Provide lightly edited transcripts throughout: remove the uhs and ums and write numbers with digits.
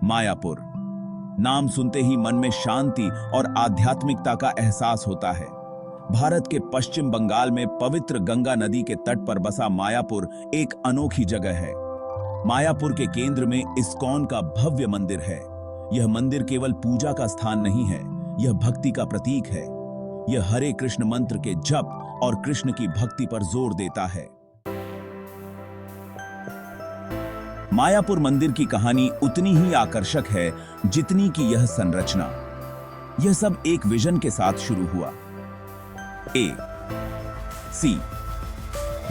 मायापुर नाम सुनते ही मन में शांति और आध्यात्मिकता का एहसास होता है। भारत के पश्चिम बंगाल में पवित्र गंगा नदी के तट पर बसा मायापुर एक अनोखी जगह है। मायापुर के केंद्र में इस्कॉन का भव्य मंदिर है। यह मंदिर केवल पूजा का स्थान नहीं है, यह भक्ति का प्रतीक है। यह हरे कृष्ण मंत्र के जप और कृष्ण की भक्ति पर जोर देता है। मायापुर मंदिर की कहानी उतनी ही आकर्षक है जितनी कि यह संरचना। यह सब एक विजन के साथ शुरू हुआ। सी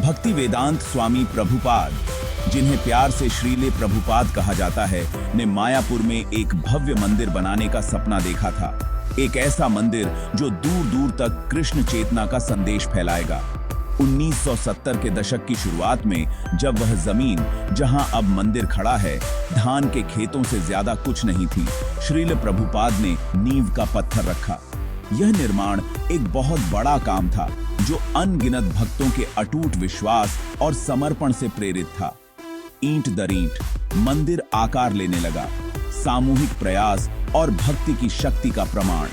भक्ति वेदांत स्वामी प्रभुपाद, जिन्हें प्यार से श्रीले प्रभुपाद कहा जाता है, ने मायापुर में एक भव्य मंदिर बनाने का सपना देखा था। एक ऐसा मंदिर जो दूर दूर तक कृष्ण चेतना का संदेश फैलाएगा। 1970 के दशक की शुरुआत में जब वह जमीन जहां अब मंदिर खड़ा है धान के खेतों से ज्यादा कुछ नहीं थी, श्रील प्रभुपाद ने नींव का पत्थर रखा। यह निर्माण एक बहुत बड़ा काम था जो अनगिनत भक्तों के अटूट विश्वास और समर्पण से प्रेरित था। ईंट दर ईंट मंदिर आकार लेने लगा, सामूहिक प्रयास और भक्ति की शक्ति का प्रमाण।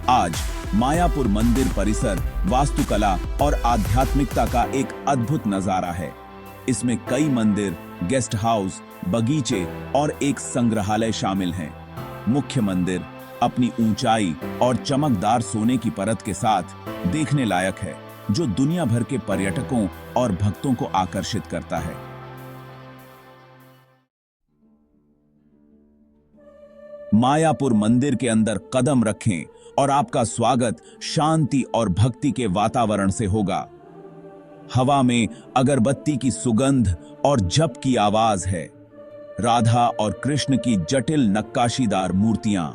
आज मायापुर मंदिर परिसर वास्तुकला और आध्यात्मिकता का एक अद्भुत नजारा है। इसमें कई मंदिर, गेस्ट हाउस, बगीचे और एक संग्रहालय शामिल हैं। मुख्य मंदिर अपनी ऊंचाई और चमकदार सोने की परत के साथ देखने लायक है, जो दुनिया भर के पर्यटकों और भक्तों को आकर्षित करता है। मायापुर मंदिर के अंदर कदम रखें और आपका स्वागत शांति और भक्ति के वातावरण से होगा। हवा में अगरबत्ती की सुगंध और जप की आवाज है। राधा और कृष्ण की जटिल नक्काशीदार मूर्तियां,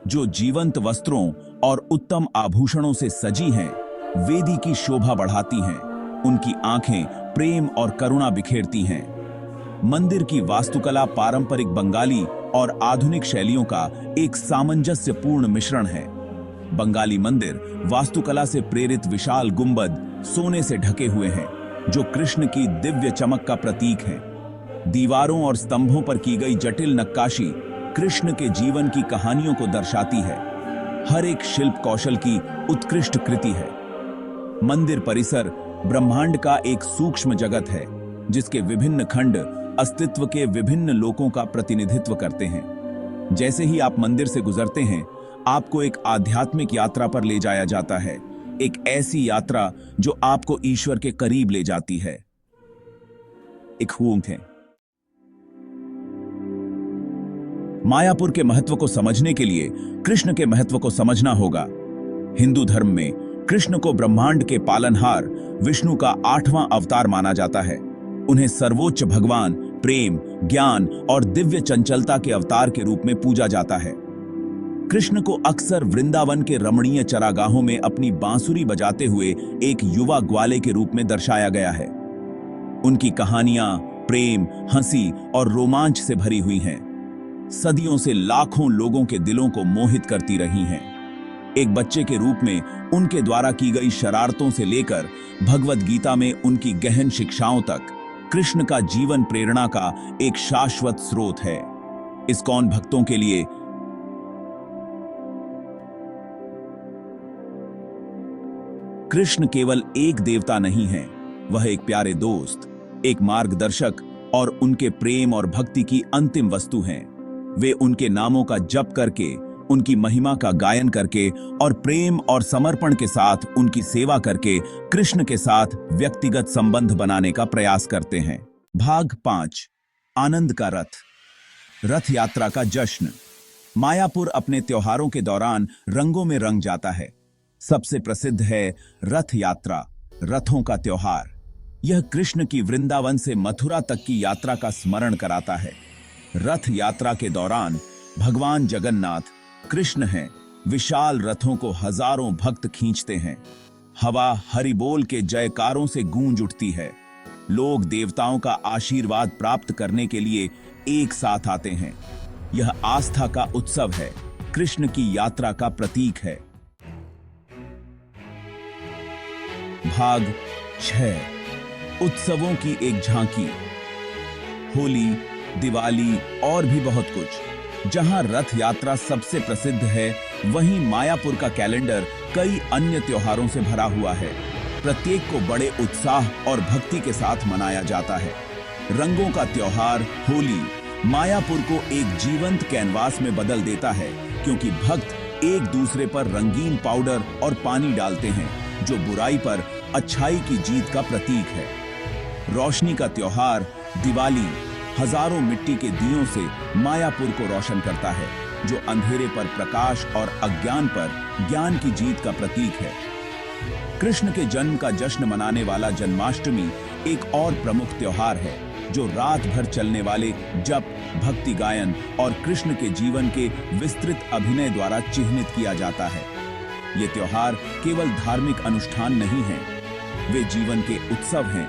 जो जीवंत वस्त्रों और उत्तम आभूषणों से सजी हैं, वेदी की शोभा बढ़ाती हैं। उनकी आंखें प्रेम और करुणा बिखेरती हैं। मंदिर की वास्तुकला पारंपरिक बंगाली और आधुनिक शैलियों का एक सामंजस्यपूर्ण मिश्रण है। बंगाली मंदिर वास्तुकला से प्रेरित विशाल गुंबद सोने से ढके हुए हैं, जो कृष्ण की दिव्य चमक का प्रतीक है। दीवारों और स्तंभों पर की गई जटिल नक्काशी कृष्ण के जीवन की कहानियों को दर्शाती है। हर एक शिल्प कौशल की उत्कृष्ट कृति है। मंदिर परिसर ब्रह्मांड का एक सूक्ष्म जगत है, जिसके विभिन्न खंड अस्तित्व के विभिन्न लोकों का प्रतिनिधित्व करते हैं। जैसे ही आप मंदिर से गुजरते हैं, आपको एक आध्यात्मिक यात्रा पर ले जाया जाता है, एक ऐसी यात्रा जो आपको ईश्वर के करीब ले जाती है। एक हुंग है। मायापुर के महत्व को समझने के लिए कृष्ण के महत्व को समझना होगा। हिंदू धर्म में कृष्ण को ब्रह्मांड के पालनहार विष्णु का 8वां अवतार माना जाता है। उन्हें सर्वोच्च भगवान, प्रेम, ज्ञान और दिव्य चंचलता के अवतार के रूप में पूजा जाता है। कृष्ण को अक्सर वृंदावन के रमणीय चरागाहों में अपनी बांसुरी बजाते हुए एक युवा ग्वाले के रूप में दर्शाया गया है। उनकी कहानियां प्रेम, हंसी और रोमांच से भरी हुई हैं। सदियों से लाखों लोगों के दिलों को मोहित करती रही हैं। एक बच्चे के रूप में उनके द्वारा की गई शरारतों से लेकर भगवद गीता में उनकी गहन शिक्षाओं तक, कृष्ण का जीवन प्रेरणा का एक शाश्वत स्रोत है। इस्कॉन भक्तों के लिए कृष्ण केवल एक देवता नहीं है, वह एक प्यारे दोस्त, एक मार्गदर्शक और उनके प्रेम और भक्ति की अंतिम वस्तु हैं। वे उनके नामों का जप करके, उनकी महिमा का गायन करके और प्रेम और समर्पण के साथ उनकी सेवा करके कृष्ण के साथ व्यक्तिगत संबंध बनाने का प्रयास करते हैं। भाग 5, आनंद का रथ। रथ यात्रा का जश्न। मायापुर अपने त्योहारों के दौरान रंगों में रंग जाता है। सबसे प्रसिद्ध है रथ यात्रा, रथों का त्योहार। यह कृष्ण की वृंदावन से मथुरा तक की यात्रा का स्मरण कराता है। रथ यात्रा के दौरान भगवान जगन्नाथ कृष्ण हैं, विशाल रथों को हजारों भक्त खींचते हैं। हवा हरिबोल के जयकारों से गूंज उठती है। लोग देवताओं का आशीर्वाद प्राप्त करने के लिए एक साथ आते हैं। यह आस्था का उत्सव है, कृष्ण की यात्रा का प्रतीक है। भाग 6, उत्सवों की एक झांकी। होली, दिवाली और भी बहुत कुछ। जहां रथ यात्रा सबसे प्रसिद्ध है, वहीं मायापुर का कैलेंडर कई अन्य त्योहारों से भरा हुआ है। प्रत्येक को बड़े उत्साह और भक्ति के साथ मनाया जाता है। रंगों का त्योहार होली मायापुर को एक जीवंत कैनवास में बदल देता है, क्योंकि भक्त एक दूसरे पर रंगीन पाउडर और पानी डालते हैं, जो बुराई पर अच्छाई की जीत का प्रतीक है। रोशनी का त्योहार दिवाली हजारों मिट्टी के दियों से मायापुर को रोशन करता है, जो अंधेरे पर प्रकाश और अज्ञान पर ज्ञान की जीत का प्रतीक है। कृष्ण के जन्म का जश्न मनाने वाला जन्माष्टमी एक और प्रमुख त्योहार है, जो रात भर चलने वाले जप, भक्ति गायन और कृष्ण के जीवन के विस्तृत अभिनय द्वारा चिह्नित किया जाता है। ये त्योहार केवल धार्मिक अनुष्ठान नहीं है, वे जीवन के उत्सव हैं,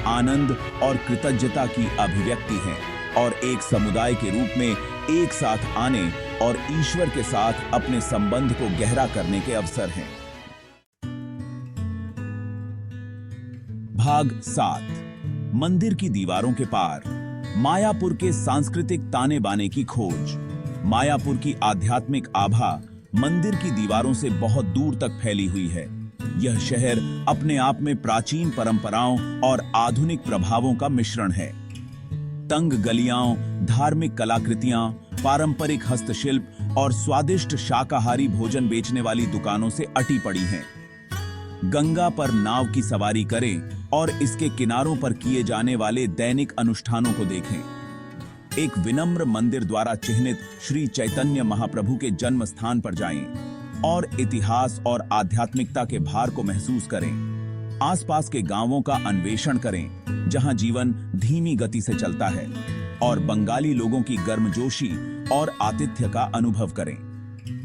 आनंद और कृतज्ञता की अभिव्यक्ति है और एक समुदाय के रूप में एक साथ आने और ईश्वर के साथ अपने संबंध को गहरा करने के अवसर हैं। भाग 7 मंदिर की दीवारों के पार, मायापुर के सांस्कृतिक ताने बाने की खोज। मायापुर की आध्यात्मिक आभा मंदिर की दीवारों से बहुत दूर तक फैली हुई है। यह शहर अपने आप में प्राचीन परंपराओं और आधुनिक प्रभावों का मिश्रण है। तंग गलियां, धार्मिक कलाकृतियां, पारंपरिक हस्तशिल्प और स्वादिष्ट शाकाहारी भोजन बेचने वाली दुकानों से अटी पड़ी हैं। गंगा पर नाव की सवारी करें और इसके किनारों पर किए जाने वाले दैनिक अनुष्ठानों को देखें। एक विनम्र मंदिर द्वारा चिह्नित श्री चैतन्य महाप्रभु के जन्म स्थान पर जाएं और इतिहास और आध्यात्मिकता के भार को महसूस करें। आसपास के गांवों का अन्वेषण करें, जहां जीवन धीमी गति से चलता है, और बंगाली लोगों की गर्मजोशी और आतिथ्य का अनुभव करें।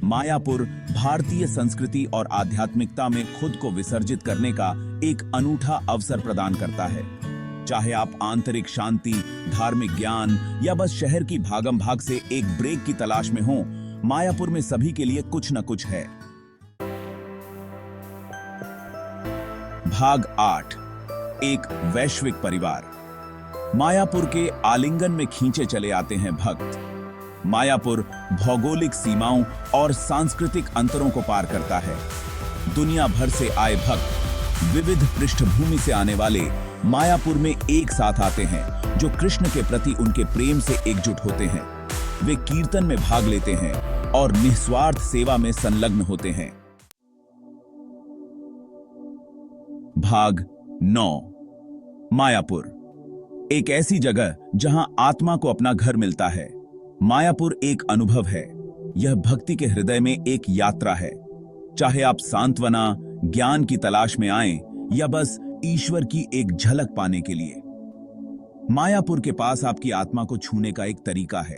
मायापुर भारतीय संस्कृति और आध्यात्मिकता में खुद को विसर्जित करने का एक अनूठा अवसर प्रदान करता है। चाहे आप आंतरिक शांति, धार्मिक ज्ञान या बस शहर की भागम भाग से एक ब्रेक की तलाश में हो, मायापुर में सभी के लिए कुछ न कुछ है। भाग 8 एक वैश्विक परिवार। मायापुर के आलिंगन में खींचे चले आते हैं भक्त। मायापुर भौगोलिक सीमाओं और सांस्कृतिक अंतरों को पार करता है। दुनिया भर से आए भक्त विविध पृष्ठभूमि से आने वाले मायापुर में एक साथ आते हैं, जो कृष्ण के प्रति उनके प्रेम से एकजुट होते हैं। वे कीर्तन में भाग लेते हैं और निस्वार्थ सेवा में संलग्न होते हैं। भाग 9 मायापुर एक ऐसी जगह जहां आत्मा को अपना घर मिलता है। मायापुर एक अनुभव है। यह भक्ति के हृदय में एक यात्रा है। चाहे आप सांत्वना, ज्ञान की तलाश में आएं या बस ईश्वर की एक झलक पाने के लिए, मायापुर के पास आपकी आत्मा को छूने का एक तरीका है।